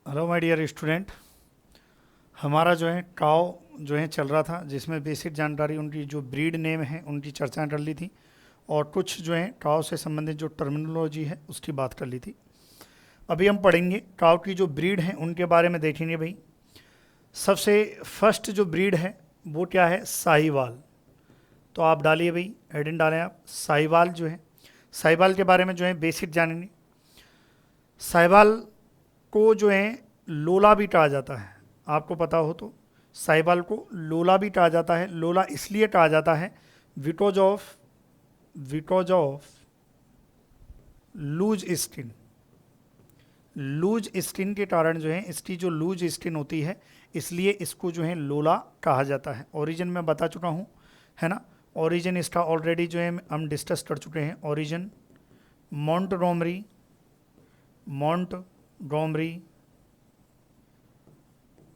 Hello my dear student. हमारा जो है काव जो है चल रहा था, जिसमें बेसिक जानकारी उनकी जो ब्रीड नेम है उनकी चर्चाएं कर ली थी और कुछ जो है काव से संबंधित जो टर्मिनोलॉजी है उसकी बात कर ली थी। अभी हम पढ़ेंगे काव की जो ब्रीड है उनके बारे में देखेंगे भाई। सबसे फर्स्ट जो ब्रीड है वो क्या है? साहिवाल। तो आप डालिए भाई, हेडिंग डालें आप, साहिवाल जो है। साहिवाल के बारे में जो है बेसिक जानेंगे। साहिवाल को जो है लोला भी कहा जाता है, आपको पता हो तो। साहिवाल को लोला भी कहा जाता है। लोला इसलिए कहा जाता है because of loose skin. Loose skin के कारण जो है इसकी जो लूज स्किन होती है, इसलिए इसको जो है लोला कहा जाता है। ओरिजिन मैं बता चुका हूँ, है ना। ओरिजिन इसका ऑलरेडी जो है हम डिस्कस कर चुके हैं। ओरिजिन मोंटगोमरी,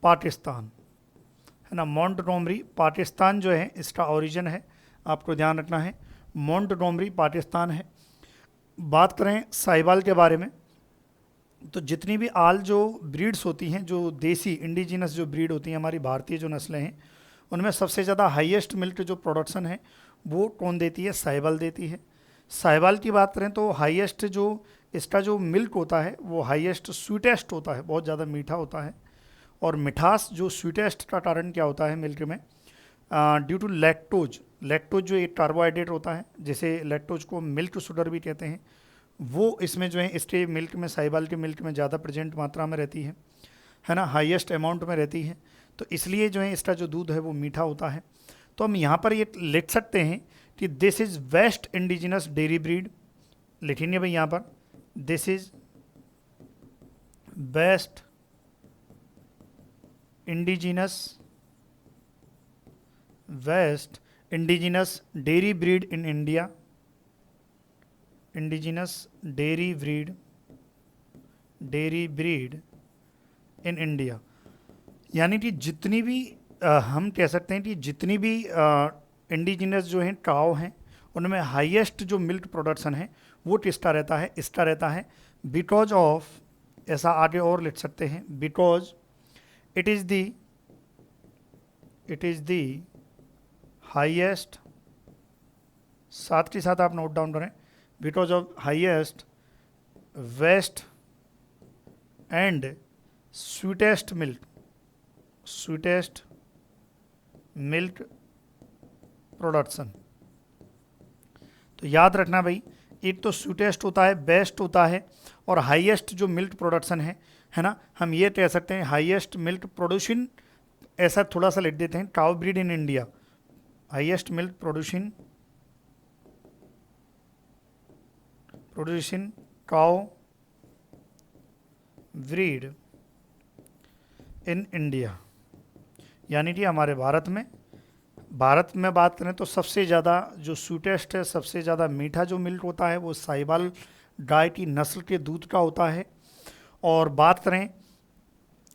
पाकिस्तान, है ना। मोंटगोमरी पाकिस्तान जो है इसका ओरिजिन है, आपको ध्यान रखना है। मोंटगोमरी पाकिस्तान है। बात करें साहिवाल के बारे में, तो जितनी भी आल जो ब्रीड्स होती हैं, जो देसी इंडिजिनस जो ब्रीड होती हैं, हमारी भारतीय जो नस्लें हैं, उनमें सबसे ज़्यादा हाईएस्ट मिल्क जो प्रोडक्शन है वो कौन देती है? साहिवाल देती है। साहिवाल की बात करें तो हाईएस्ट जो इसका जो मिल्क होता है वो हाईएस्ट स्वीटेस्ट होता है, बहुत ज़्यादा मीठा होता है। और मिठास जो स्वीटेस्ट का कारण क्या होता है मिल्क में? Due to lactose. लैक्टोज जो एक कार्बोहाइड्रेट होता है, जिसे लैक्टोज को मिल्क शुगर भी कहते हैं, वो इसमें जो है इसके मिल्क में, साहिवाल के मिल्क में ज़्यादा प्रेजेंट मात्रा में रहती है ना, हाईएस्ट अमाउंट में रहती है। तो इसलिए जो है इसका जो दूध है वो मीठा होता है। तो हम यहाँ पर ये लिख सकते हैं कि this is best indigenous dairy breed. लिखेंगे भाई यहाँ पर, this is best indigenous dairy breed in India. Indigenous dairy breed in India. यानी कि जितनी भी हम कह सकते हैं कि जितनी भी इंडिजिनस जो हैं काव हैं, उनमें हाईएस्ट जो मिल्क प्रोडक्शन है वो किसका रहता है? इसका रहता है। बिकॉज ऑफ, ऐसा आगे और लिख सकते हैं, because it is the highest, साथ के साथ आप नोट डाउन करें, because of highest best and sweetest milk production. तो याद रखना भाई, एक तो स्वीटेस्ट होता है, बेस्ट होता है, और हाईएस्ट जो मिल्क प्रोडक्शन है ना। हम ये कह सकते हैं हाईएस्ट मिल्क प्रोडक्शन, ऐसा थोड़ा सा लिख देते हैं, cow breed in India. Highest milk production cow breed in India. यानी कि हमारे भारत में बात करें तो सबसे ज़्यादा जो स्वीटेस्ट है, सबसे ज़्यादा मीठा जो मिल्क होता है वो साहिवाल गाय की नस्ल के दूध का होता है। और बात करें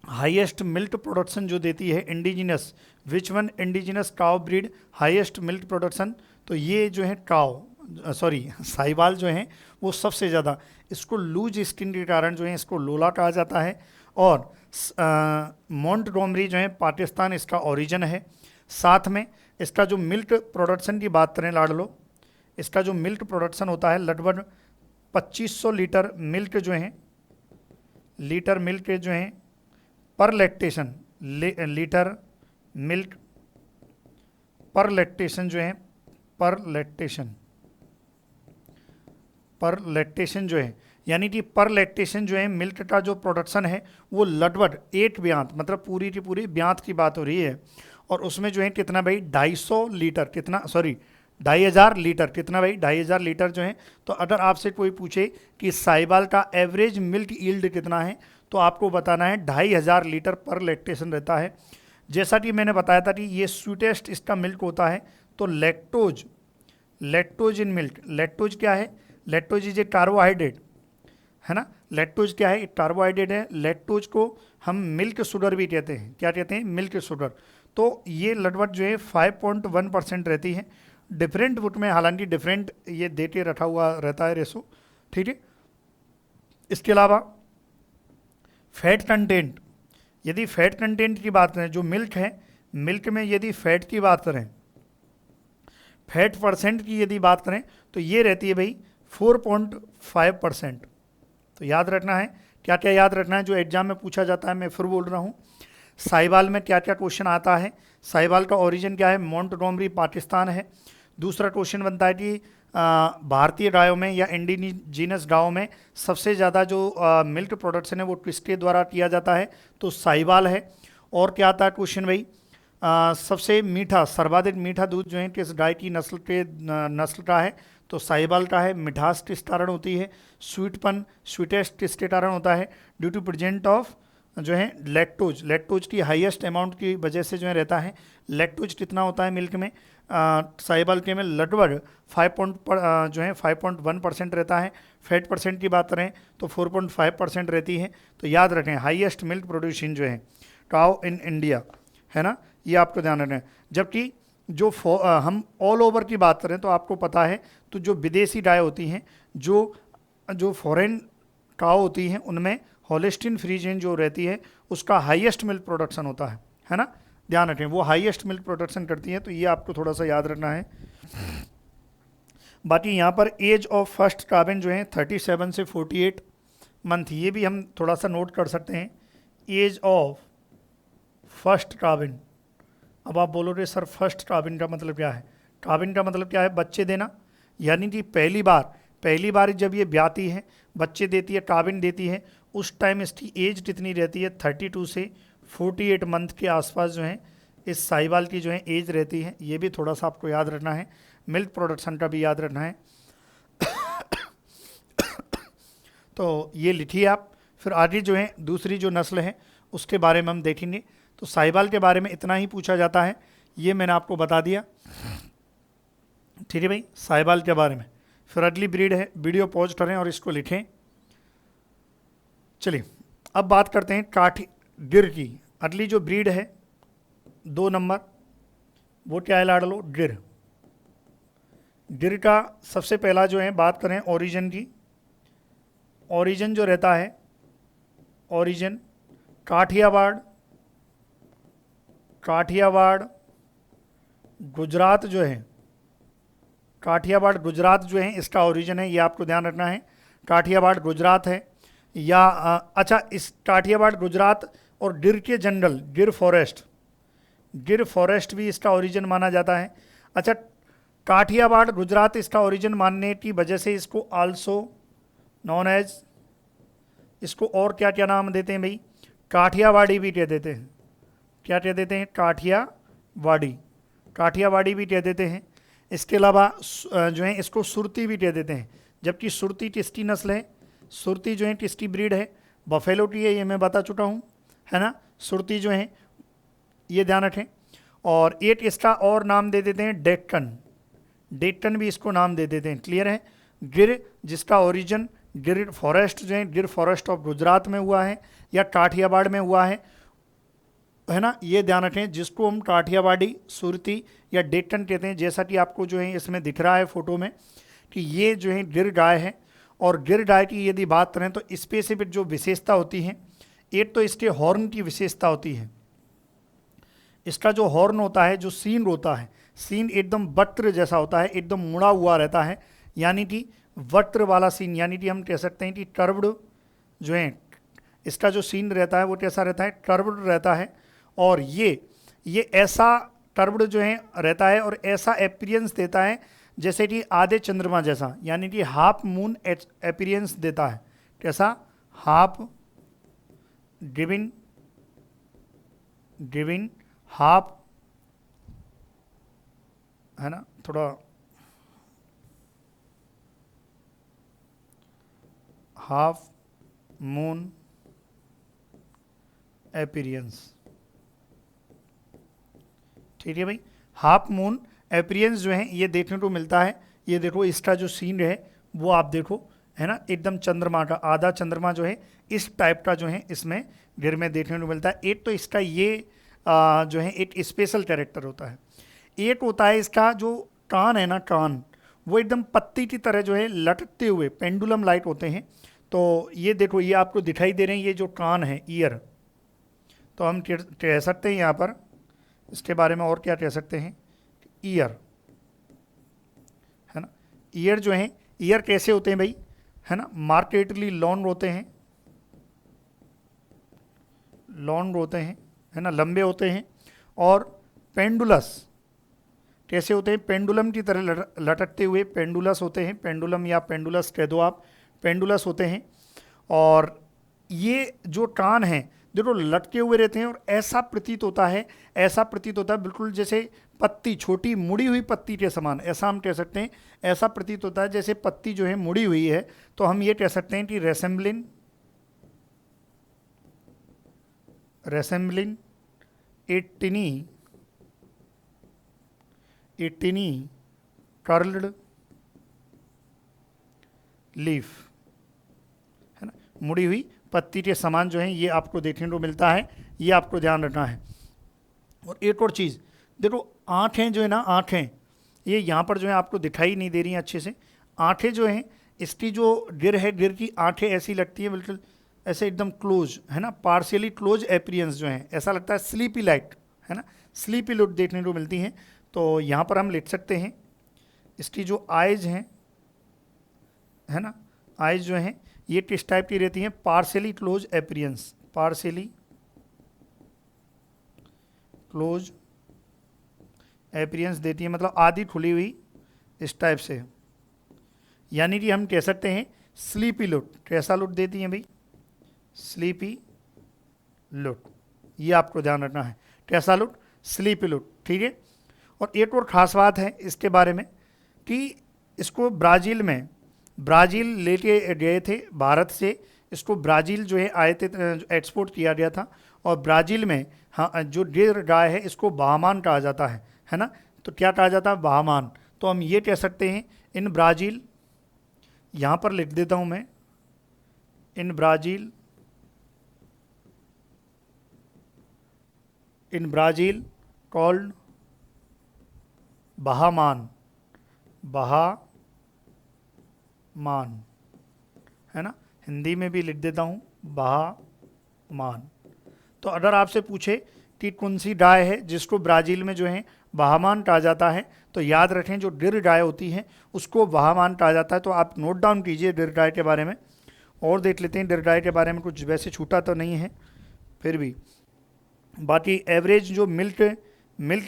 हाईएस्ट मिल्क प्रोडक्शन जो देती है इंडिजिनस, विच वन इंडिजिनस काव ब्रीड हाईएस्ट मिल्क प्रोडक्शन, तो ये जो है साहिवाल जो है वो सबसे ज़्यादा। इसको लूज स्किन के कारण जो है इसको लोला कहा जाता है। और मोंटगोमरी जो है पाकिस्तान इसका ओरिजिन है। साथ में इसका जो मिल्क प्रोडक्शन की बात करें लाडलो, इसका जो मिल्क प्रोडक्शन होता है लगभग 2500 लीटर मिल्क जो है, पर लैक्टेशन, लीटर मिल्क पर लैक्टेशन जो है, पर लैक्टेशन जो है, यानी कि पर लैक्टेशन जो है मिल्क का जो प्रोडक्शन है वो लगभग 8 ब्यांत, मतलब पूरी की पूरी ब्यांत की बात हो रही है। और उसमें जो है कितना भाई? 250 लीटर, कितना, सॉरी 2500 लीटर, कितना भाई? 2500 लीटर जो है। तो अगर आपसे कोई पूछे कि साहिवाल का एवरेज मिल्क यील्ड कितना है, तो आपको बताना है 2500 लीटर पर लैक्टेशन रहता है। जैसा कि मैंने बताया था कि ये स्वीटेस्ट इसका मिल्क होता है। तो लैक्टोज इन मिल्क, लैक्टोज क्या है? लैक्टोज इज ए कार्बोहाइड्रेट, है ना। लैक्टोज क्या है? एक कार्बोहाइड्रेट है। लैक्टोज को हम मिल्क शुगर भी कहते हैं। क्या कहते हैं? Milk sugar. तो ये लगभग जो है 5.1% रहती है। डिफरेंट बुक में हालांकि डिफरेंट ये दे के रखा हुआ रहता है रेशो, ठीक है। इसके अलावा फैट कंटेंट, यदि फैट कंटेंट की बात करें, जो मिल्क है, मिल्क में यदि फैट की बात करें, फैट परसेंट की यदि बात करें तो ये रहती है भाई 4.5%। तो याद रखना है, क्या क्या याद रखना है जो एग्जाम में पूछा जाता है, मैं फिर बोल रहा हूँ। साहिवाल में क्या क्या क्वेश्चन आता है, साहिवाल का ओरिजिन क्या है, मोंटगोमरी पाकिस्तान है। दूसरा क्वेश्चन बनता है कि भारतीय गायों में या इंडिजीनस गायों में सबसे ज़्यादा जो मिल्क प्रोडक्शन है वो किसके द्वारा किया जाता है, तो साहिवाल है। और क्या आता है क्वेश्चन भाई, सबसे मीठा, सर्वाधिक मीठा दूध जो है किस गाय की नस्ल का है, तो साहिवाल का है। मिठास किस कारण होती है, स्वीटपन, स्वीटेस्ट किसके कारण होता है, ड्यू टू प्रेजेंट ऑफ जो है लैक्टोज, लैक्टोज की हाईएस्ट अमाउंट की वजह से जो है रहता है। लैक्टोज कितना होता है मिल्क में, साहिवाल के में लगभग 5.1% रहता है। फैट परसेंट की बात करें तो 4.5% रहती है। तो याद रखें हाईएस्ट मिल्क प्रोड्यूसिंग जो है काउ इन इंडिया, है ना, ये आपको ध्यान रखना है। जबकि जो हम ऑल ओवर की बात करें तो आपको पता है, तो जो विदेशी गाय होती हैं, जो फॉरेन काउ होती हैं, उनमें होलिस्टीन फ्रीजियन जो रहती है उसका हाईएस्ट मिल्क प्रोडक्शन होता है ना, ध्यान रखें वो हाईएस्ट मिल्क प्रोडक्शन करती है। तो ये आपको थोड़ा सा याद रखना है। बाकी यहाँ पर एज ऑफ फर्स्ट गाभिन जो है 37 से 48 मंथ, ये भी हम थोड़ा सा नोट कर सकते हैं। एज ऑफ फर्स्ट गाभिन, अब आप बोलोगे सर फर्स्ट गाभिन का मतलब क्या है, गाभिन का मतलब क्या है, बच्चे देना, यानी कि पहली बार जब ये ब्याती है, बच्चे देती है, गाभिन देती है, उस टाइम इसकी एज कितनी रहती है, 32 से 48 मंथ के आसपास जो है इस साहिवाल की जो है एज रहती है। ये भी थोड़ा सा आपको याद रखना है। मिल्क प्रोडक्शन का भी याद रखना है। तो ये लिखिए आप। फिर आगे जो है दूसरी जो नस्ल है उसके बारे में हम देखेंगे। तो साहिवाल के बारे में इतना ही पूछा जाता है, ये मैंने आपको बता दिया, ठीक है भाई, साहिवाल के बारे में। फिर अगली ब्रीड है, वीडियो पॉज करें और इसको लिखें। चलिए अब बात करते हैं काठी गिर की। अगली जो ब्रीड है 2 नंबर, वो क्या है लाडलो, गिर। गिर का सबसे पहला जो है बात करें ओरिजिन की, ओरिजिन जो रहता है, ओरिजिन काठियावाड़ गुजरात जो है, काठियावाड़ गुजरात जो है इसका ओरिजिन है, ये आपको ध्यान रखना है। काठियावाड़ गुजरात है या अच्छा, इस काठियावाड़ गुजरात और गिर के जंगल, गिर फॉरेस्ट भी इसका ओरिजिन माना जाता है। अच्छा, काठियावाड़ गुजरात इसका ओरिजिन मानने की वजह से इसको आल्सो नॉन एज, इसको और क्या क्या नाम देते हैं भाई, काठियावाड़ी भी कह देते हैं। क्या कह देते हैं, काठियावाड़ी भी कह देते हैं। इसके अलावा जो है इसको सुरती भी कह देते हैं। जबकि सुरती किसकी नस्ल है, सुरती जो है किसकी ब्रीड है, बफेलो की है, ये मैं बता चुका हूँ, है ना। सुरती जो है ये ध्यान रखें। और एक इसका और नाम दे देते हैं डेक्कन भी इसको नाम दे देते हैं, क्लियर है। गिर जिसका ओरिजिन गिर फॉरेस्ट जो है, गिर फॉरेस्ट ऑफ गुजरात में हुआ है या काठियावाड़ में हुआ है ना, ये ध्यान रखें। जिसको हम काठियावाड़ी, सुरती या डेक्कन कहते हैं, जैसा कि आपको जो है इसमें दिख रहा है फोटो में कि ये जो है गिर गाय है। और गिर गाय की यदि बात करें तो स्पेसिफिक जो विशेषता होती है, एक तो इसके हॉर्न की विशेषता होती है। इसका जो हॉर्न होता है, जो सीन होता है, सीन एकदम वक्र जैसा होता है, एकदम मुड़ा हुआ रहता है, यानी कि वक्र वाला सीन, यानी कि हम कह सकते हैं कि कर्व्ड जो है इसका जो सीन रहता है वो कैसा रहता है, कर्व्ड रहता है। और ये ऐसा कर्व्ड जो है रहता है और ऐसा अपीयरेंस देता है जैसे कि आधे चंद्रमा जैसा, यानी कि हाफ मून अपीयरेंस देता है। कैसा, हाफ गिविंग हाफ, है ना, थोड़ा हाफ मून अपीयरेंस, ठीक है भाई। हाफ मून अपीयरेंस जो है ये देखने को मिलता है। ये देखो इसका जो सीन है वो आप देखो, है ना, एकदम चंद्रमा का, आधा चंद्रमा जो है इस टाइप का जो है इसमें गिर में देखने को मिलता है। एक तो इसका ये जो है एक स्पेशल कैरेक्टर होता है। एक होता है इसका जो कान है ना, कान वो एकदम पत्ती की तरह जो है लटकते हुए पेंडुलम लाइट होते हैं। तो ये देखो, ये आपको दिखाई दे रहे हैं, ये जो कान है, ईयर, तो हम कह सकते हैं यहाँ पर इसके बारे में और क्या कह सकते हैं, ईयर, है ना। ईयर जो है, ईयर कैसे होते हैं भाई, है ना, मार्केटली लॉन्ग होते हैं, लॉन्ग होते हैं, है ना, लंबे होते हैं। और पेंडुलस कैसे होते हैं, पेंडुलम की तरह लटकते हुए पेंडुलस होते हैं, पेंडुलम या पेंडुलस कह दो आप, पेंडुलस होते हैं। और ये जो कान हैं देखो लटके हुए रहते हैं, और ऐसा प्रतीत होता है, ऐसा प्रतीत होता है बिल्कुल जैसे पत्ती, छोटी मुड़ी हुई पत्ती के समान, ऐसा हम कह सकते हैं, ऐसा प्रतीत होता है जैसे पत्ती जो है मुड़ी हुई है। तो हम ये कह सकते हैं कि रेसेम्बलिंग ए टिनी कर्ल्ड लीफ, है ना, मुड़ी हुई पत्ती के समान जो है ये आपको देखने को मिलता है, ये आपको ध्यान रखना है। और एक और चीज़ देखो, आँखें जो है ना, आँखें ये यहाँ पर जो है आपको दिखाई नहीं दे रही हैं अच्छे से, आँखें जो हैं इसकी जो गिर है, गिर की आँखें ऐसी लगती हैं बिल्कुल ऐसे एकदम क्लोज, है ना, पार्शियली क्लोज एपीरियंस जो है, ऐसा लगता है स्लीपी लाइट, है ना, स्लीपी लुक देखने को मिलती हैं। तो यहाँ पर हम लिख सकते हैं इसकी जो आइज हैं, है ना, आइज जो हैं ये किस टाइप की रहती हैं, partially close experience, partially close experience देती है, मतलब आधी खुली हुई इस टाइप से, यानी कि हम कह सकते हैं स्लीपी लुक। कैसा लुक देती हैं भाई, स्लीपी लुक, ये आपको ध्यान रखना है, कैसा लुक, स्लीपी लुक, ठीक है। और एक और ख़ास बात है इसके बारे में कि इसको ब्राज़ील लेके गए थे भारत से, इसको ब्राज़ील जो है आए थे, एक्सपोर्ट किया गया था। और ब्राज़ील में हाँ जो गिर गाय है इसको बहामान कहा जाता है ना, तो क्या कहा जाता है, बहामान। तो हम ये कह सकते हैं इन ब्राज़ील, यहाँ पर लिख देता हूँ मैं, इन ब्राज़ील कॉल्ड बहामान, है ना, हिंदी में भी लिख देता हूँ बहामान। तो अगर आपसे पूछे कि कौन सी गाय है जिसको ब्राज़ील में जो है बहामान कहा जाता है, तो याद रखें जो गिर गाय होती है उसको बहामान कहा जाता है। तो आप नोट डाउन कीजिए गिर गाय के बारे में। और देख लेते हैं गिर गाय के बारे में, कुछ वैसे छूटा तो नहीं है फिर भी। बाकी एवरेज जो मिल्क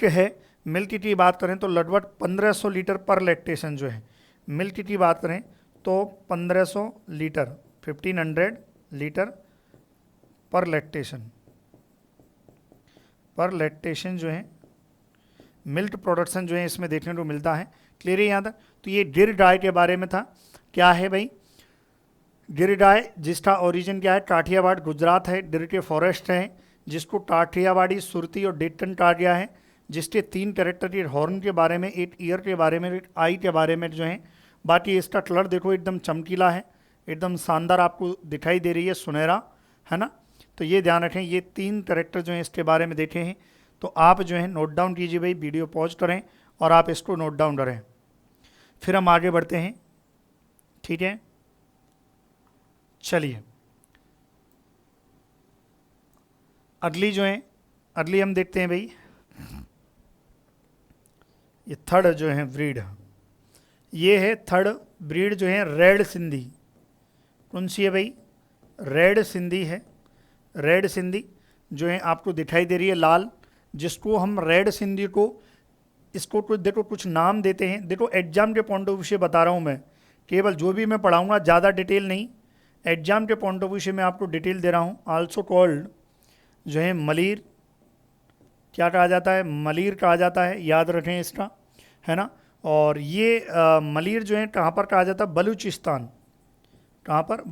है, मिल्क की बात करें तो लगभग 1500 लीटर पर लैक्टेशन जो है, मिल्क की बात करें तो 1500 लीटर, 1500 लीटर पर लैक्टेशन जो है मिल्क प्रोडक्शन जो है इसमें देखने को मिलता है। क्लियर है यहाँ तक। तो ये गिर गाय के बारे में था। क्या है भाई, गिर गाय जिसका ओरिजिन क्या है, काठियावाड़ गुजरात है, गिर के फॉरेस्ट है जिसको काठियावाड़ी, सुरती और डेक्कन कहा गया है, जिसके 3 कैरेक्टर, एक हॉर्न के बारे में, एक ईयर के बारे में, एक आई के बारे में जो है। बाकी इसका कलर देखो एकदम चमकीला है, एकदम शानदार आपको दिखाई दे रही है, सुनहरा, है ना। तो ये ध्यान रखें, ये 3 कैरेक्टर जो हैं इसके बारे में देखे हैं। तो आप जो है नोट डाउन कीजिए भाई, वीडियो पॉज करें और आप इसको नोट डाउन करें। फिर हम आगे बढ़ते हैं, ठीक है। चलिए अगली जो है, अगली हम देखते हैं भाई, ये थर्ड जो है ब्रीड, ये है थर्ड ब्रीड जो है रेड सिंधी। कौन सी है भाई, रेड सिंधी है। रेड सिंधी जो है आपको दिखाई दे रही है लाल, जिसको हम रेड सिंधी को, इसको कुछ देखो कुछ नाम देते हैं। देखो एग्जाम के पॉइंट ऑफ व्यू से बता रहा हूँ मैं, केवल जो भी मैं पढ़ाऊँगा ज़्यादा डिटेल नहीं, एग्जाम के पॉइंट ऑफ व्यू से मैं आपको डिटेल दे रहा हूँ। आल्सो कॉल्ड जो है मलीर, क्या कहा जाता है, मलीर कहा जाता है, याद रखें इसका, है ना। और ये मलीर जो है कहाँ पर कहा जाता है, बलूचिस्तान। कहाँ पर,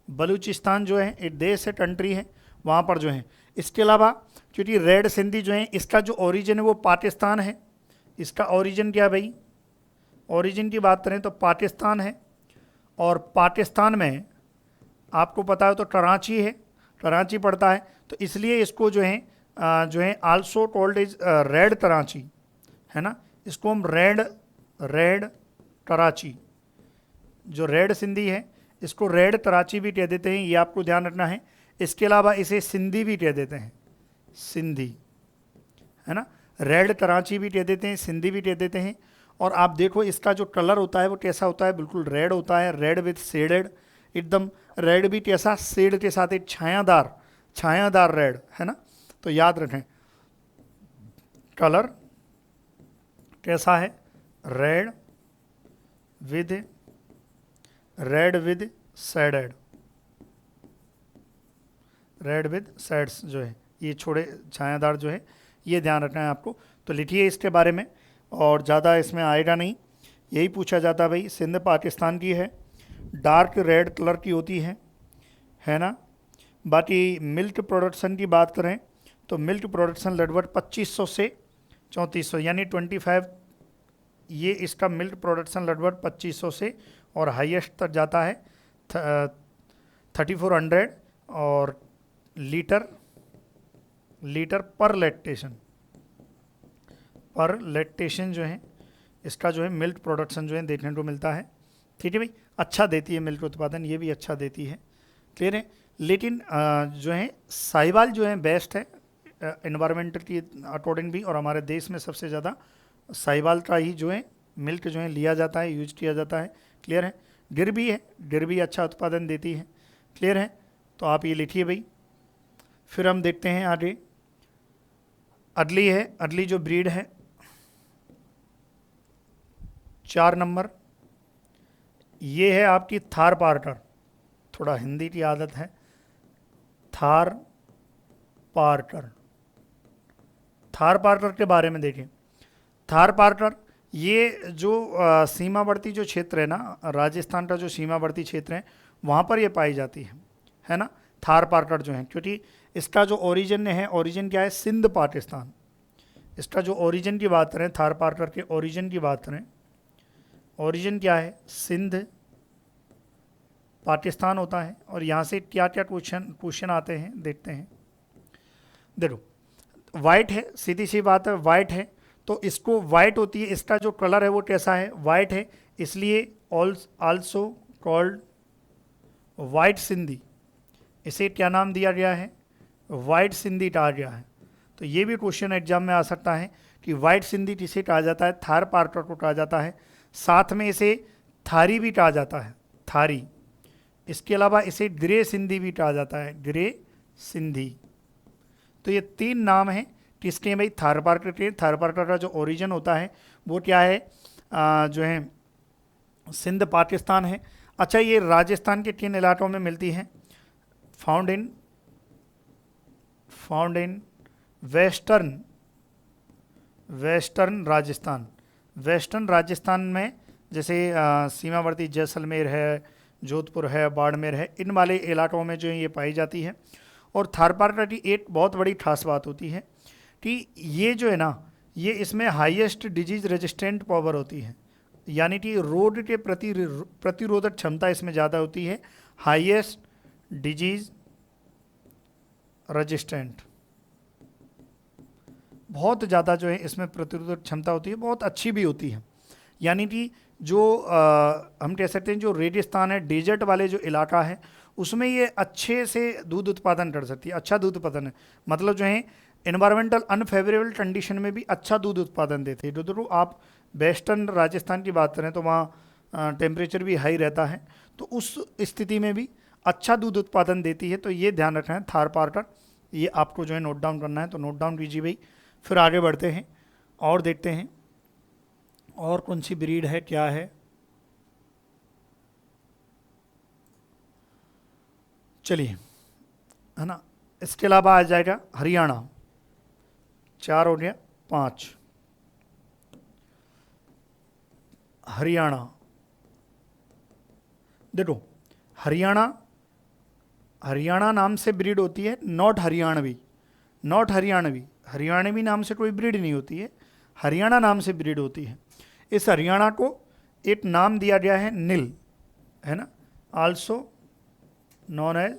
बलूचिस्तान जो है एक देश है, कंट्री है, वहाँ पर जो है। इसके अलावा क्योंकि रेड सिंधी जो है इसका जो ओरिजिन है वो पाकिस्तान है। इसका ओरिजिन क्या है भाई, ओरिजिन की बात करें तो पाकिस्तान है। और पाकिस्तान में आपको पता है तो कराची है, कराची पड़ता है, तो इसलिए इसको जो है also called is red Karachi, है ना। इसको हम रेड तराची, जो रेड सिंधी है इसको रेड तराची भी कह देते हैं, ये आपको ध्यान रखना है। इसके अलावा इसे सिंधी भी कह देते हैं, सिंधी, है ना। रेड तराची भी कह देते हैं, सिंधी भी कह देते हैं। और आप देखो इसका जो कलर होता है वो कैसा होता है, बिल्कुल रेड होता है, रेड विथ शेडेड, एकदम रेड भी कैसा, शेड के साथ एक छायादार रेड, है ना। तो याद रखें कलर कैसा है, read with shaded, read with shades जो है, ये छोड़े छायादार जो है, ये ध्यान रखना है आपको। तो लिखिए इसके बारे में, और ज़्यादा इसमें आएगा नहीं। यही पूछा जाता है भाई, सिंध पाकिस्तान की है, डार्क रेड कलर की होती है ना। बाकी मिल्क प्रोडक्शन की बात करें तो मिल्क प्रोडक्शन लगभग 2500 से 3400 यानी 25, ये इसका मिल्क प्रोडक्शन लगभग 2500 से और हाईएस्ट तक जाता है 3400 और लीटर पर लैक्टेशन जो है इसका जो है मिल्क प्रोडक्शन जो है देखने को मिलता है। ठीक है भाई, अच्छा देती है मिल्क उत्पादन, ये भी अच्छा देती है, क्लियर है। लेकिन जो है साहिवाल जो है बेस्ट है एनवायरमेंटल की अकॉर्डिंग भी, और हमारे देश में सबसे ज़्यादा साहिवाल का ही जो है मिल्क जो है लिया जाता है, यूज किया जाता है, क्लियर है। गिर भी अच्छा उत्पादन देती है, क्लियर है। तो आप ये लिखिए भाई। फिर हम देखते हैं आगे, अदली है, अदली जो ब्रीड है 4 नंबर, ये है आपकी थार पार्टर, थोड़ा हिंदी की आदत है, थार पार्टर के बारे में देखें। थार पार्टर ये जो सीमावर्ती जो क्षेत्र है ना, राजस्थान का जो सीमावर्ती क्षेत्र है वहाँ पर ये पाई जाती है ना, थार पार्टर जो है। क्योंकि इसका जो ओरिजिन क्या है, सिंध पाकिस्तान। इसका जो ओरिजिन की बात करें, थार पार्टर के ओरिजिन की बात करें, ओरिजिन क्या है, सिंध पाकिस्तान होता है। और यहाँ से क्या क्या क्वेश्चन आते हैं देखते हैं। देखो वाइट है, सीधी सी बात है, वाइट है तो इसको वाइट होती है, इसका जो कलर है वो कैसा है, वाइट है, इसलिए ऑल्सो कॉल्ड वाइट सिंधी। इसे क्या नाम दिया गया है, वाइट सिंधी कहा गया है। तो ये भी क्वेश्चन एग्जाम में आ सकता है कि वाइट सिंधी किसे कहा जाता है, थार पार्टर को कहा जाता है, साथ में इसे थारी भी कहा जाता है, थारी। इसके अलावा इसे ग्रे सिंधी भी कहा जाता है, ग्रे सिंधी। तो ये 3 नाम हैं किसके भाई, थार पार्टर के। थार पार्टर का जो ओरिजिन होता है वो क्या है, जो है सिंध पाकिस्तान है। अच्छा, ये राजस्थान के किन इलाकों में मिलती है, फाउंड इन वेस्टर्न राजस्थान में, जैसे सीमावर्ती जैसलमेर है, जोधपुर है, बाड़मेर है, इन वाले इलाकों में जो है ये पाई जाती है। और थार पार्टर की एक बहुत बड़ी खास बात होती है कि ये जो है ना, ये इसमें हाईएस्ट डिजीज रेजिस्टेंट पावर होती है, यानी कि रोग के प्रतिरोधक क्षमता इसमें ज़्यादा होती है, हाईएस्ट डिजीज रेजिस्टेंट, बहुत ज़्यादा जो है इसमें प्रतिरोधक क्षमता होती है, बहुत अच्छी भी होती है। यानी कि जो हम कह सकते हैं जो रेगिस्तान है, डेजर्ट वाले जो इलाका है, उसमें ये अच्छे से दूध उत्पादन कर सकती है, अच्छा दूध उत्पादन है, मतलब जो है इन्वायरमेंटल अनफेवरेबल कंडीशन में भी अच्छा दूध उत्पादन देते हैं। तो आप वेस्टर्न राजस्थान की बात करें तो वहाँ टेम्परेचर भी हाई रहता है, तो उस स्थिति में भी अच्छा दूध उत्पादन देती है। तो ये ध्यान रखना है, थार पार्टर, ये आपको जो है नोट डाउन करना है, तो नोट डाउन कीजिए भाई। फिर आगे बढ़ते हैं और देखते हैं और कौन सी ब्रीड है, क्या है। चलिए, है ना। इसके अलावा आ जाएगा हरियाणा, 4 हो गया, 5 हरियाणा। देखो हरियाणा नाम से ब्रीड होती है, नॉट हरियाणवी, हरियाणवी नाम से कोई ब्रीड नहीं होती है, हरियाणा नाम से ब्रीड होती है। इस हरियाणा को एक नाम दिया गया है नील, है ना, आल्सो नॉन एज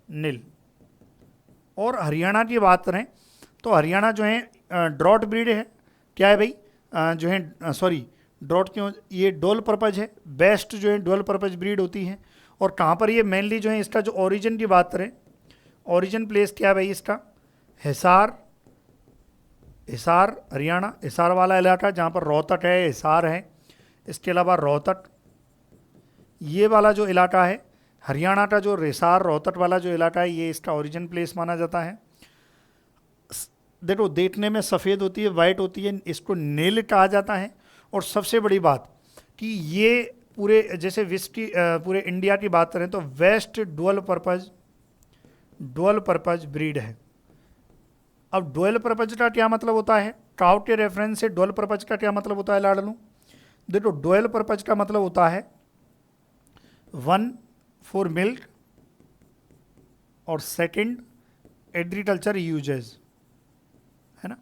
नील। और हरियाणा की बात करें तो हरियाणा जो है ड्रॉट ब्रीड है, क्या है भाई, जो है सॉरी ड्रॉट क्यों, ये डुअल पर्पज है, बेस्ट जो है डुअल पर्पज ब्रीड होती है। और कहाँ पर ये मेनली जो है इसका जो ओरिजिन की बात करें, ओरिजिन प्लेस क्या है भाई इसका, हिसार, हिसार हरियाणा, हिसार वाला इलाका जहाँ पर रोहतक है, हिसार है। इसके अलावा रोहतक, ये वाला जो इलाका है हरियाणा का, जो हिसार रोहतक वाला जो इलाका है, ये इसका ओरिजिन प्लेस माना जाता है। देखो देखने में सफ़ेद होती है, वाइट होती है, इसको नील कहा जाता है। और सबसे बड़ी बात कि ये पूरे जैसे विश्व की पूरे इंडिया की बात करें तो वेस्ट डुअल पर्पज ब्रीड है। अब डुअल पर्पज का क्या मतलब होता है, ट्राउट के रेफरेंस से डुअल पर्पज का क्या मतलब होता है लाडलू। देखो डुअल पर्पज का मतलब होता है 1 फॉर मिल्क और सेकंड एग्रीकल्चर यूजेज, है ना।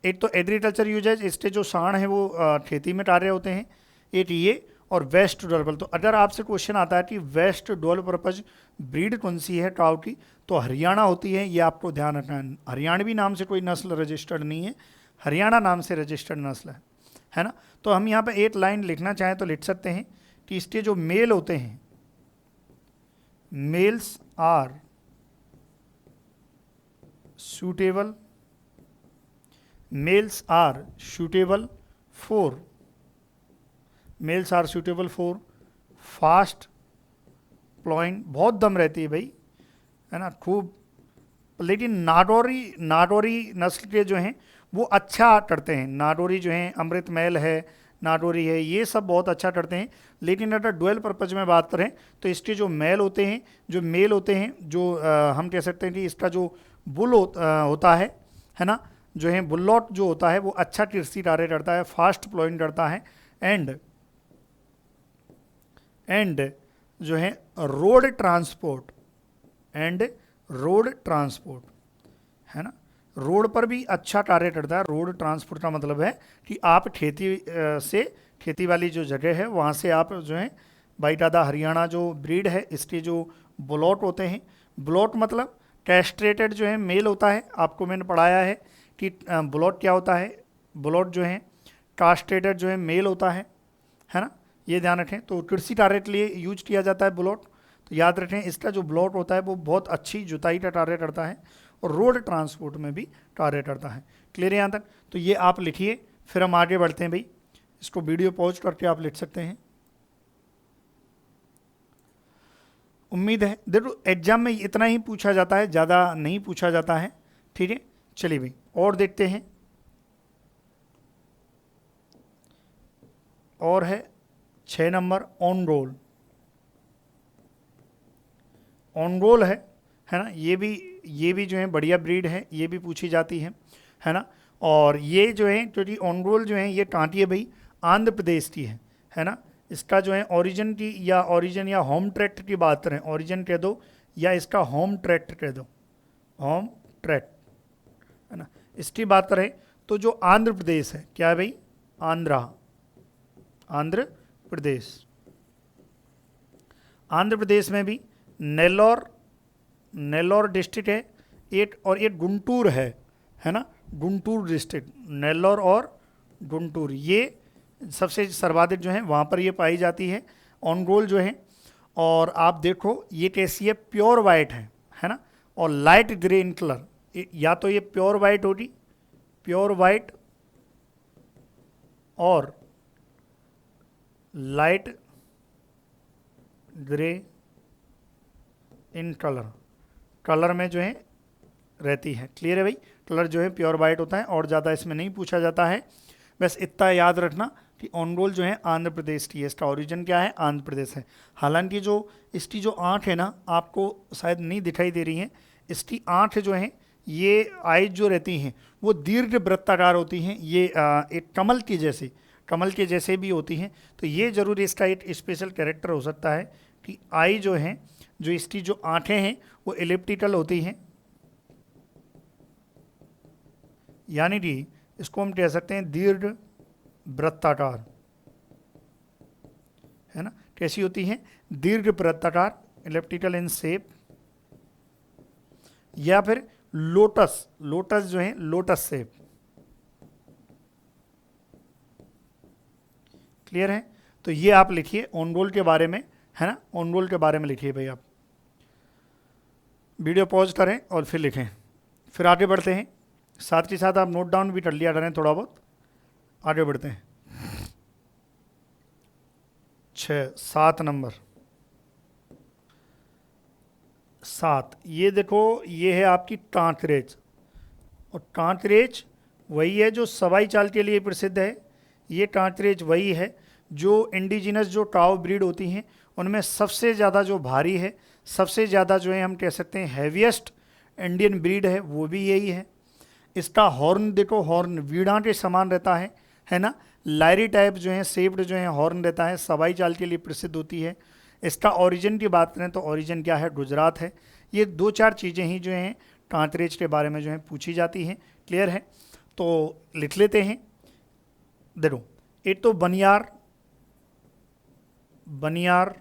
एक तो एग्रीकल्चर यूजेज, इसके जो सांड हैं वो खेती में कार्य होते हैं, एक ये, और वेस्ट डुअल। तो अगर आपसे क्वेश्चन आता है कि वेस्ट डुअल पर्पज ब्रीड कौन सी है ट्राउट की, तो हरियाणा होती है, ये आपको ध्यान रखना है। हरियाणवी नाम से कोई नस्ल रजिस्टर्ड नहीं है, हरियाणा नाम से रजिस्टर्ड नस्ल है ना। तो हम यहाँ पे एक लाइन लिखना चाहें तो लिख सकते हैं कि इसके जो मेल होते हैं, males are suitable, males are suitable for, males are suitable for fast plowing, बहुत दम रहती है भाई, है ना, खूब। लेकिन नाडोरी नस्ल के जो हैं वो अच्छा करते हैं, नाडोरी जो हैं, अमृत महल है, नाडोरी है, ये सब बहुत अच्छा करते हैं। लेकिन अगर डुअल पर्पज में बात करें तो इसके जो मेल होते हैं, जो हम कह सकते हैं कि इसका जो बुल होता है ना, जो है बुल्लॉट जो होता है वो अच्छा कृषि कार्य करता है, फास्ट प्लॉइंग करता है, एंड जो है रोड ट्रांसपोर्ट है ना, रोड पर भी अच्छा कार्य करता है। रोड ट्रांसपोर्ट का मतलब है कि आप खेती वाली जो जगह है वहाँ से आप जो है बाईटादा हरियाणा जो ब्रीड है, इसके जो बुलॉट होते हैं, बुलॉट मतलब कैस्ट्रेटेड जो है मेल होता है। आपको मैंने पढ़ाया है कि बुलॉट क्या होता है, बुलॉट जो है कास्ट्रेटेड जो है मेल होता है ना, ये ध्यान रखें। तो कृषि कार्य के लिए यूज किया जाता है बुलॉट, तो याद रखें इसका जो बुलॉट होता है वो बहुत अच्छी जुताई का कार्य करता है और रोड ट्रांसपोर्ट में भी कार्य करता है। क्लियर है यहाँ तक। तो ये आप लिखिए, फिर हम आगे बढ़ते हैं भाई, इसको वीडियो पॉज करके आप लिख सकते हैं। उम्मीद है देखो एग्जाम में इतना ही पूछा जाता है, ज़्यादा नहीं पूछा जाता है, ठीक है। चलिए भाई और देखते हैं, और है 6 नंबर ऑन रोल है ना। ये भी जो है बढ़िया ब्रीड है, ये भी पूछी जाती है ना। और ये जो है क्योंकि ऑन रोल जो है ये कांटी है भाई, आंध्र प्रदेश की है ना। इसका जो है ओरिजिन या होम ट्रैक्ट की बात करें, ओरिजिन कह दो या इसका होम ट्रैक्ट कह दो, होम ट्रैक्ट, है ना। इसकी बात करें तो जो आंध्र प्रदेश है, क्या है भाई, आंध्र प्रदेश में भी नेल्लोर डिस्ट्रिक्ट है एक, और एक गुंटूर है ना, गुंटूर डिस्ट्रिक्ट, नेल्लोर और गुंटूर, ये सबसे सर्वाधिक जो है वहाँ पर ये पाई जाती है ऑन रोल जो है। और आप देखो ये कैसी है, प्योर वाइट है ना, और लाइट ग्रे इन कलर, या तो ये प्योर वाइट होगी, प्योर वाइट और लाइट ग्रे इन कलर में जो है रहती है। क्लियर है भाई, कलर जो है प्योर वाइट होता है और ज़्यादा इसमें नहीं पूछा जाता है। बस इतना याद रखना कि ऑन रोल जो है आंध्र प्रदेश की है, इसका ओरिजिन क्या है, आंध्र प्रदेश है। हालांकि जो इसकी जो आँख है ना, आपको शायद नहीं दिखाई दे रही है, इसकी आँख जो है, ये आइज जो रहती हैं वो दीर्घ वृत्ताकार होती हैं, ये एक कमल के जैसे भी होती हैं। तो ये जरूर इसका एक स्पेशल कैरेक्टर हो सकता है कि आई जो है, जो इसकी जो आँखें हैं वो एलिप्टिकल होती हैं, यानी कि इसको हम कह सकते हैं दीर्घ वृत्ताकार, है ना। कैसी होती हैं, दीर्घ वृत्ताकार, एलिप्टिकल इन शेप, या फिर लोटस जो है लोटस शेप, क्लियर है? तो ये आप लिखिए ऑन रोल के बारे में, है ना, ऑन रोल के बारे में लिखिए भाई आप। वीडियो पॉज करें और फिर लिखें, फिर आगे बढ़ते हैं। साथ के साथ आप नोट डाउन भी कर लिया करें थोड़ा बहुत। आगे बढ़ते हैं। 7 नंबर 7, ये देखो, ये है आपकी कांकरेज। और कांकरेज वही है जो सवाई चाल के लिए प्रसिद्ध है। ये कांकरेज वही है जो इंडिजिनस जो काऊ ब्रीड होती हैं उनमें सबसे ज़्यादा जो भारी है, सबसे ज़्यादा जो है हम कह सकते हैं हैवीएस्ट इंडियन ब्रीड है, वो भी यही है। इसका हॉर्न देखो, हॉर्न वीणा के समान रहता है ना, लायरी टाइप जो है शेप्ड जो है हॉर्न रहता है, सवाई चाल के लिए प्रसिद्ध होती है। इसका ओरिजिन की बात करें तो ओरिजिन क्या है, गुजरात है। ये 2-4 चीज़ें ही जो हैं कांकरेज के बारे में जो है पूछी जाती हैं। क्लियर है? तो लिख लेते हैं। देखो, एक तो बनियार, बनियार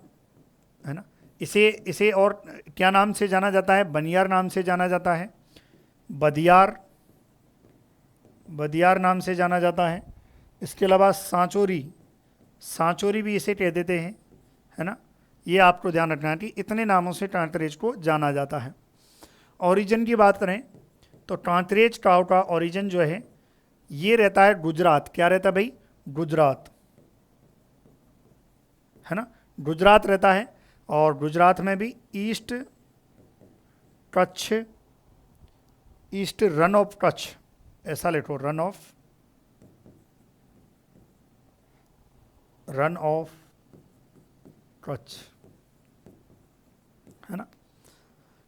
है ना, इसे और क्या नाम से जाना जाता है, बनियार नाम से जाना जाता है, बदियार, बदियार नाम से जाना जाता है। इसके अलावा सांचोरी, सांचोरी भी इसे कह देते हैं, है ना। ये आपको ध्यान रखना है कि इतने नामों से कांकरेज को जाना जाता है। ओरिजिन की बात करें तो कांकरेज काऊ का ओरिजिन जो है ये रहता है गुजरात। क्या रहता है भाई? गुजरात, है ना, गुजरात रहता है। और गुजरात में भी east Kutch, east run of Kutch, ऐसा लिखो, रन ऑफ कच्छ, है ना,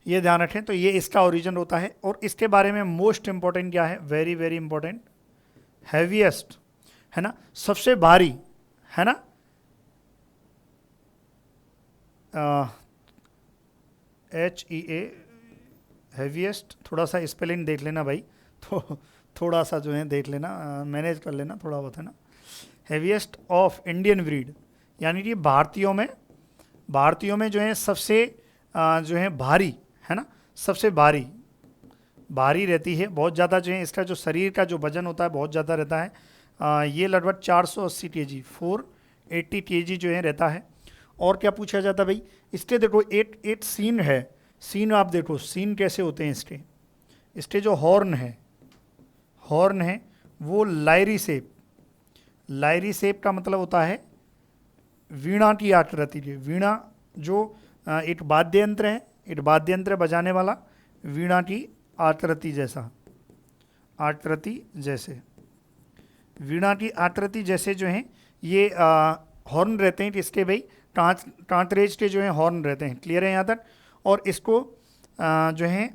ये ध्यान रखें। तो ये इसका ओरिजिन होता है। और इसके बारे में मोस्ट इंपॉर्टेंट क्या है, वेरी वेरी इंपॉर्टेंट, हैवीएस्ट, है ना, सबसे भारी, है ना, HEA, हैवीएस्ट। थोड़ा सा स्पेलिंग देख लेना भाई, तो थोड़ा सा जो है देख लेना, मैनेज कर लेना थोड़ा बहुत, है ना। हैवीएस्ट ऑफ इंडियन ब्रीड, यानी कि भारतीयों में जो है सबसे जो है भारी, है ना, सबसे भारी रहती है। बहुत ज़्यादा जो है इसका जो शरीर का जो वजन होता है बहुत ज़्यादा रहता है। ये लगभग 480 kg, 480 kg जो है रहता है। और क्या पूछा जाता है भाई, इसके देखो एक सीन है, सीन आप देखो, सीन कैसे होते हैं इसके जो हॉर्न है वो लायरी शेप का मतलब होता है वीणा की आकृति के। वीणा जो एक वाद्य यंत्र है, एक वाद्य यंत्र बजाने वाला, वीणा की आकृति जैसे वीणा की आकृति जैसे जो है ये हॉर्न रहते हैं। इसके भाई कांकरेज के जो है हॉर्न रहते हैं। क्लियर है यहाँ तक? और इसको जो है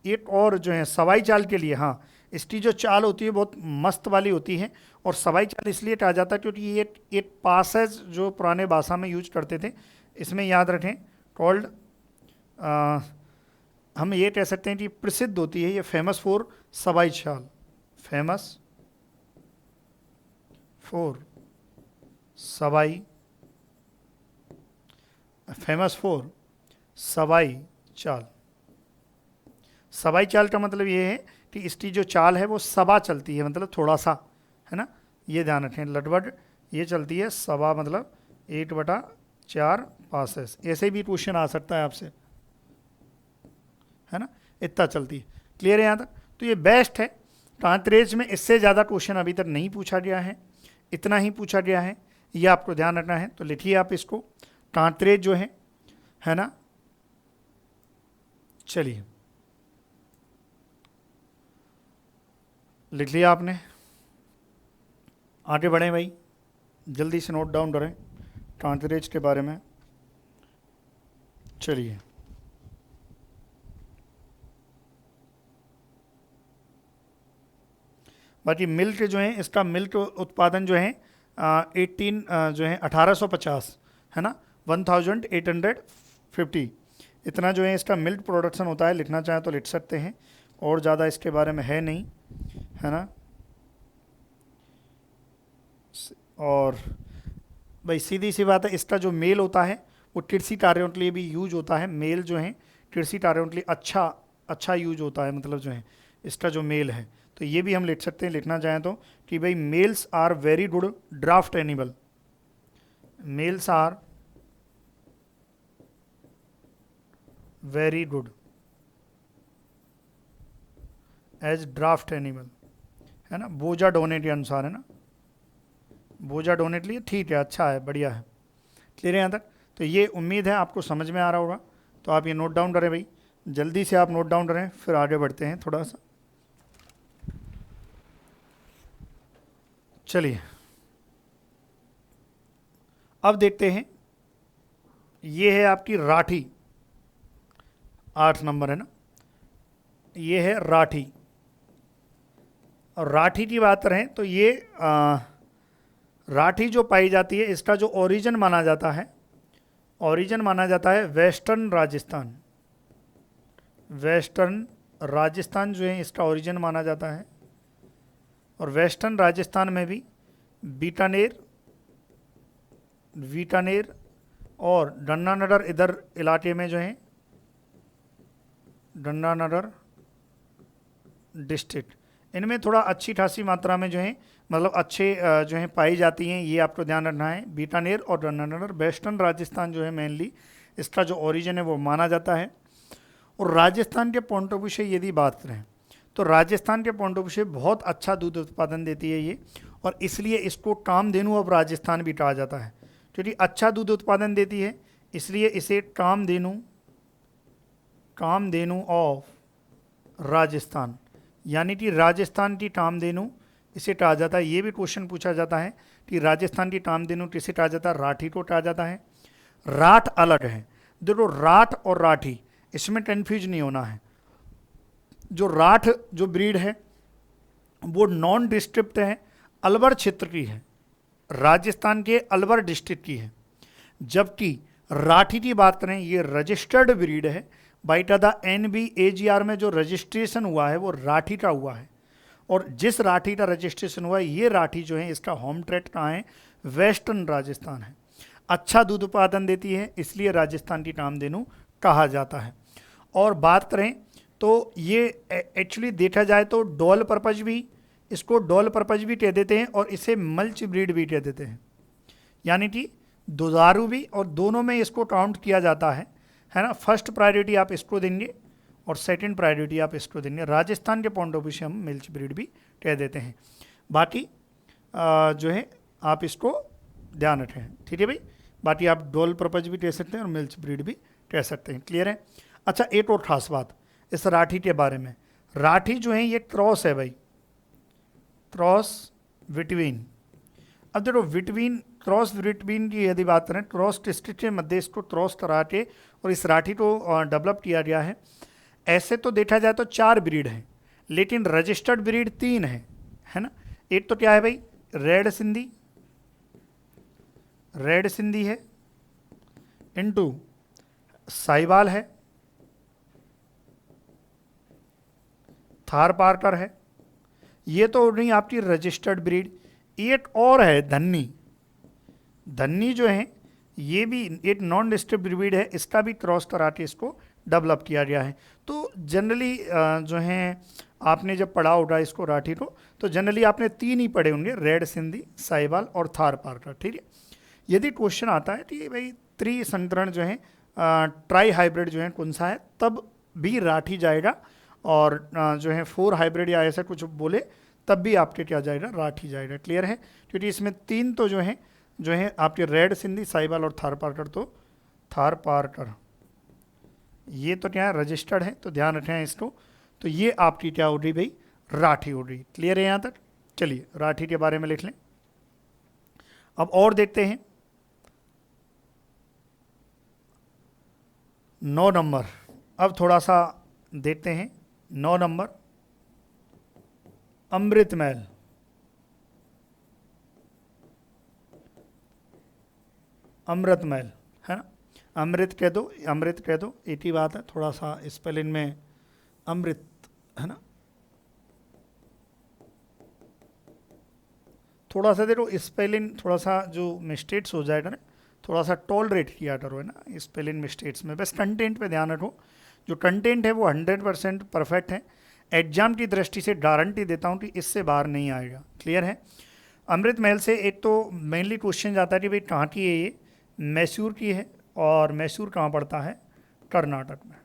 एक और जो है सवाई चाल के लिए, हाँ, इसकी जो चाल होती है बहुत मस्त वाली होती है। और सवाई चाल इसलिए कहा जाता है क्योंकि ये एक पासेज जो पुराने भाषा में यूज करते थे, इसमें याद रखें कॉल्ड, हम ये कह सकते हैं कि प्रसिद्ध होती है ये, फेमस फॉर सवाई चाल, फेमस फॉर सवाई चाल। सवाई चाल का मतलब ये है कि इसकी जो चाल है वो सवा चलती है, मतलब थोड़ा सा, है ना, ये ध्यान रखें। लगभग ये चलती है सवा, मतलब 1/4 पासेस। ऐसे भी क्वेश्चन आ सकता है आपसे, है ना, इतना चलती है। क्लियर है यहाँ तक? तो ये बेस्ट है। कांकरेज में इससे ज़्यादा क्वेश्चन अभी तक नहीं पूछा गया है, इतना ही पूछा गया है, ये आपको ध्यान रखना है। तो लिखिए आप इसको, कांकरेज जो है ना। चलिए, लिख लिया आपने, आगे बढ़ें भाई, जल्दी से नोट डाउन करें कांकरेज के बारे में। चलिए, बाकी मिल्क जो है, इसका मिल्क उत्पादन जो है 1850, है ना, 1850, इतना जो है इसका मिल्क प्रोडक्शन होता है। लिखना चाहें तो लिख सकते हैं, और ज़्यादा इसके बारे में है नहीं, है ना। और भाई सीधी सी बात है, इसका जो मेल होता है वो कृषि कार्यों के लिए भी यूज होता है। मेल जो है कृषि कार्यों के लिए अच्छा यूज होता है, मतलब जो है इसका जो मेल है। तो ये भी हम लिख सकते हैं, लिखना चाहें तो, कि भाई males are very good draught animal, males are very good as draught animal, है ना, बोजा डोनेट के अनुसार, है ना, बोजा डोनेट लिए, ठीक है, अच्छा है, बढ़िया है, क्लियर है यहाँ तक। तो ये उम्मीद है आपको समझ में आ रहा होगा। तो आप ये नोट डाउन करें भाई, जल्दी से आप नोट डाउन करें, फिर आगे बढ़ते हैं थोड़ा सा। चलिए अब देखते हैं, ये है आपकी राठी, 8 नंबर, है ना, ये है राठी। और राठी की बात करें तो ये राठी जो पाई जाती है, इसका जो ओरिजिन माना जाता है, ओरिजिन माना जाता है वेस्टर्न राजस्थान, वेस्टर्न राजस्थान जो है इसका ओरिजिन माना जाता है। और वेस्टर्न राजस्थान में भी बीकानेर, बीकानेर और गंगानगर इधर इलाके में जो है, गंगानगर डिस्ट्रिक्ट, इनमें थोड़ा अच्छी खासी मात्रा में जो है, मतलब अच्छे जो है पाई जाती हैं, ये आपको ध्यान रखना है। बीकानेर और गंगानगर, वेस्टर्न राजस्थान जो है मेनली इसका जो ओरिजिन है वो माना जाता है। और राजस्थान के पॉइंट ऑफ व्यू से यदि बात करें तो राजस्थान के पॉइंट ऑफ व्यू से बहुत अच्छा दूध उत्पादन देती है ये, और इसलिए इसको कामधेनु ऑफ राजस्थान भी कहा जाता है। क्योंकि अच्छा दूध उत्पादन देती है इसलिए इसे कामधेनु, कामधेनु ऑफ राजस्थान, यानी कि राजस्थान की कामधेनु इसे कहा जाता है। ये भी क्वेश्चन पूछा जाता है कि राजस्थान की कामधेनु किसे कहा जाता है, राठी को कहा जाता है। राठ अलग है, देखो राठ और राठी इसमें कन्फ्यूज नहीं होना है। जो राठ जो ब्रीड है वो नॉन डिस्ट्रिक्ट है, अलवर क्षेत्र की है, राजस्थान के अलवर डिस्ट्रिक्ट की है। जबकि राठी की बात करें, ये रजिस्टर्ड ब्रीड है, बाइटादा NBAGR में जो रजिस्ट्रेशन हुआ है वो राठी का हुआ है। और जिस राठी का रजिस्ट्रेशन हुआ है, ये राठी जो है इसका होम ट्रेड कहाँ है, वेस्टर्न राजस्थान है। अच्छा दूध उत्पादन देती है इसलिए राजस्थान की कामधेनु कहा जाता है। और बात करें तो ये एक्चुअली देखा जाए तो डॉल पर्पज भी, इसको डॉल पर्पज भी कह देते हैं और इसे मल्च ब्रीड भी कह देते हैं, यानी कि दुधारू भी, और दोनों में इसको काउंट किया जाता है ना। फर्स्ट प्रायोरिटी आप इसको देंगे और सेकंड प्रायोरिटी आप इसको देंगे। राजस्थान के पॉइंट ऑफ व्यू से हम मिल्च ब्रीड भी कह देते हैं। बाकी जो है आप इसको ध्यान रखें, ठीक है भाई। बाकी आप डॉल पर्पज भी कह सकते हैं और मिल्च ब्रीड भी कह सकते हैं, क्लियर है। अच्छा, एक और खास बात इस राठी के बारे में, राठी जो है ये क्रॉस है भाई, क्रॉस बिटवीन। अब देखो बिटवीन, क्रॉस बिटवीन की यदि बात करें, क्रॉस डिस्ट्रिक्ट के मध्य इसको क्रॉस करा के और इस राठी को डेवलप किया गया है। ऐसे तो देखा जाए तो 4 ब्रीड हैं, लेकिन रजिस्टर्ड ब्रीड 3 है ना। एक तो क्या है भाई, रेड सिंधी, रेड सिंधी है, इनटू साहिवाल है, थार पार्कर है। ये तो नहीं आपकी रजिस्टर्ड ब्रीड। एक और है धन्नी, धन्नी जो है ये भी एक नॉन डिस्ट्रिक्ट ब्रीड है, इसका भी क्रॉस करा के इसको डेवलप किया गया है। तो जनरली जो है आपने जब पढ़ा होगा इसको राठी को, तो जनरली आपने 3 ही पढ़े होंगे, रेड सिंधी, साहिवाल और थार पार्कर, ठीक है। यदि क्वेश्चन आता है कि भाई त्रिसंकरण जो है ट्राई हाइब्रिड जो है कौन सा है, तब भी राठी जाएगा। और जो है 4 हाइब्रिड या ऐसा कुछ बोले तब भी आपके क्या जाएगा, राठी जाएगा, क्लियर है। क्योंकि इसमें 3 तो जो है आपके रेड सिंधी, साहिवाल और थार पार्कर, तो थार पार्कर ये तो क्या है, रजिस्टर्ड है, तो ध्यान रखें इसको। तो ये आपकी क्या हो रही भाई, राठी हो रही, क्लियर है यहाँ तक। चलिए राठी के बारे में लिख लें। अब और देखते हैं 9 नंबर। अब थोड़ा सा देखते हैं 9 नंबर, अमृत महल। अमृत महल है ना, अमृत कह दो, अमृत कह दो, एक ही बात है। थोड़ा सा स्पेलिंग में अमृत है ना, थोड़ा सा देखो स्पेलिंग थोड़ा सा जो मिस्टेक्स हो जाएगा ना, थोड़ा सा टॉलरेट किया करो, है ना, स्पेलिंग मिस्टेक्स में। बस कंटेंट पे ध्यान रखो, जो कंटेंट है वो 100% परफेक्ट है। एग्जाम की दृष्टि से गारंटी देता हूँ कि इससे बाहर नहीं आएगा, क्लियर है। अमृत महल से एक तो मेनली क्वेश्चन जाता है कि भाई कहाँ की है ये, मैसूर की है, और मैसूर कहाँ पड़ता है? कर्नाटक में।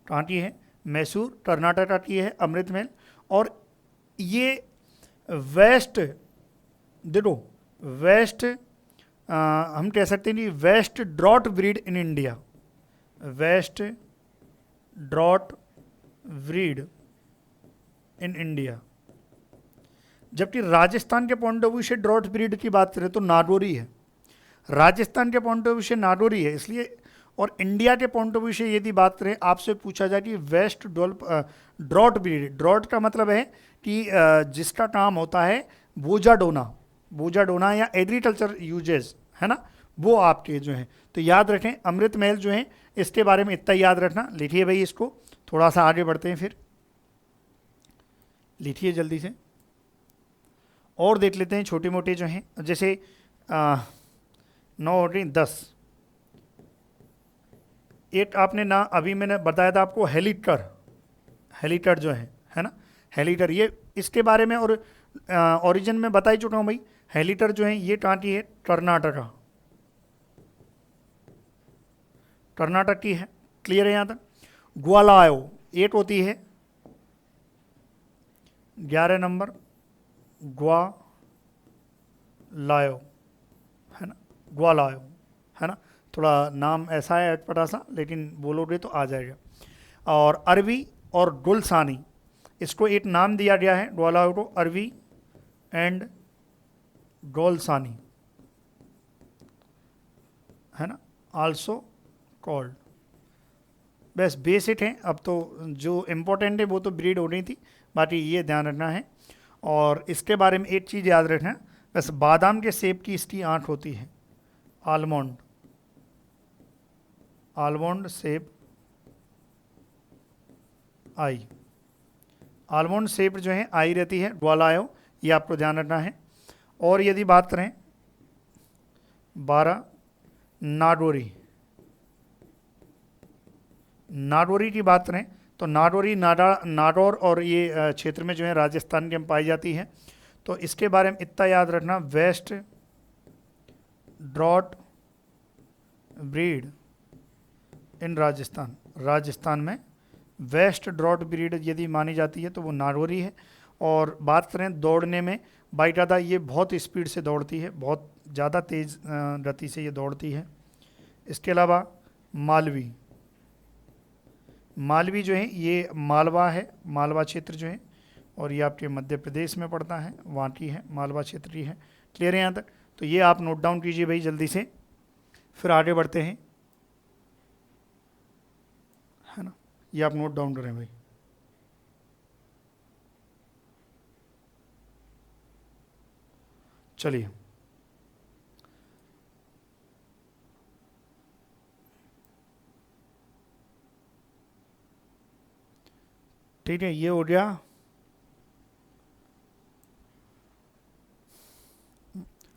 कहाँ की है? मैसूर कर्नाटक की है अमृत महल। और ये वेस्ट, देखो वेस्ट, हम कह सकते हैं कि best drought breed in India, best drought breed in India. जबकि राजस्थान के पॉइंट ऑफ व्यू से ड्रॉट ब्रीड की बात करें तो नागौरी है, राजस्थान के पॉइंट ऑफ व्यू से नागौरी है, इसलिए। और इंडिया के पॉइंट ऑफ व्यू से यदि बात करें, आपसे पूछा जाए कि वेस्ट ड्रॉट ब्रीड, ड्रॉट का मतलब है कि जिसका काम होता है बोझा ढोना, बोझा ढोना या एग्रीकल्चर यूजेस, है ना, वो आपके जो हैं। तो याद रखें अमृत महल जो है, इसके बारे में इतना याद रखना। लिखिए भाई इसको, थोड़ा सा आगे बढ़ते हैं फिर, लिखिए जल्दी से। और देख लेते हैं छोटे मोटे जो हैं, जैसे 9 और 10। एक आपने ना अभी मैंने बताया था आपको, हेलीटर, हेलीटर जो है ना, हेलीटर, ये इसके बारे में और ओरिजिन में बता ही चुका हूँ भाई। हेलीटर जो है ये कहाँ की है? कर्नाटका, कर्नाटक की है। क्लियर है यहाँ तक? ग्वालायो एक होती है, 11 नंबर ग्वालायो, है ना, ग्वालायो, है ना। थोड़ा नाम ऐसा है अटपटा सा, लेकिन बोलोगे तो आ जाएगा। और अरबी और गुलसानी, इसको एक नाम दिया गया है ग्वालायो को, अरबी एंड गोलसानी, है ना, आल्सो कॉल्ड। बस बेसिक है, अब तो जो इम्पोर्टेंट है वो तो ब्रीड हो रही थी, बाकी ये ध्यान रखना है। और इसके बारे में एक चीज़ याद रखना, बस बादाम के सेब की इसकी आँख होती है, आलमंड, आलमंड सेब आई, आलमंड सेब जो है आई रहती है, ग्वालायो, ये आपको ध्यान रखना है। और यदि बात करें 12 नागौरी, नागौरी की बात करें तो नागौरी नागौर और ये क्षेत्र में जो है राजस्थान के में पाई जाती है। तो इसके बारे में इतना याद रखना, west drought breed in Rajasthan, Rajasthan में वेस्ट ड्रॉट ब्रीड यदि मानी जाती है तो वो नागौरी है। और बात करें दौड़ने में, बाईटादा ये बहुत स्पीड से दौड़ती है, बहुत ज़्यादा तेज़ गति से ये दौड़ती है। इसके अलावा मालवी, मालवी जो है ये मालवा है, मालवा क्षेत्र जो है, और ये आपके मध्य प्रदेश में पड़ता है, वहाँ की है, मालवा क्षेत्र की है। क्लियर है यहाँ तक? तो ये आप नोट डाउन कीजिए भाई जल्दी से, फिर आगे बढ़ते हैं, है ना, ये आप नोट डाउन करें भाई। चलिए, ठीक है, ये हो गया।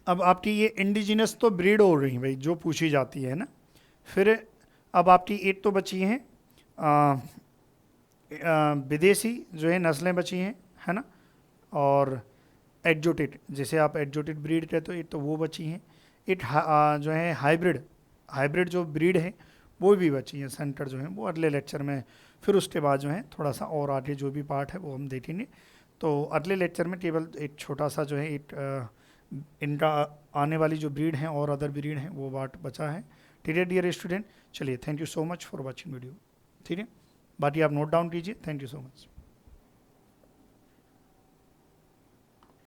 अब आपकी ये इंडिजिनस तो ब्रीड हो रही है भाई, जो पूछी जाती है ना। फिर अब आपकी एक तो बची हैं विदेशी जो है नस्लें बची हैं, है ना, और एग्जोटिक, जैसे आप एग्जोटिक ब्रीड कहते हो, एक तो वो बची हैं। एक जो है हाइब्रिड, हाइब्रिड जो ब्रीड है वो भी बची है, सेंटर जो है वो अगले लेक्चर में। फिर उसके बाद जो है थोड़ा सा और आगे जो भी पार्ट है वो हम देखेंगे। तो अगले लेक्चर में केवल एक छोटा सा जो है एक इनका आने वाली जो ब्रीड हैं और अदर ब्रीड हैं वो पार्ट बचा है। ठीक है डियर स्टूडेंट, चलिए thank you so much for watching video. ठीक है, बाकी आप नोट डाउन कीजिए। Thank you so much.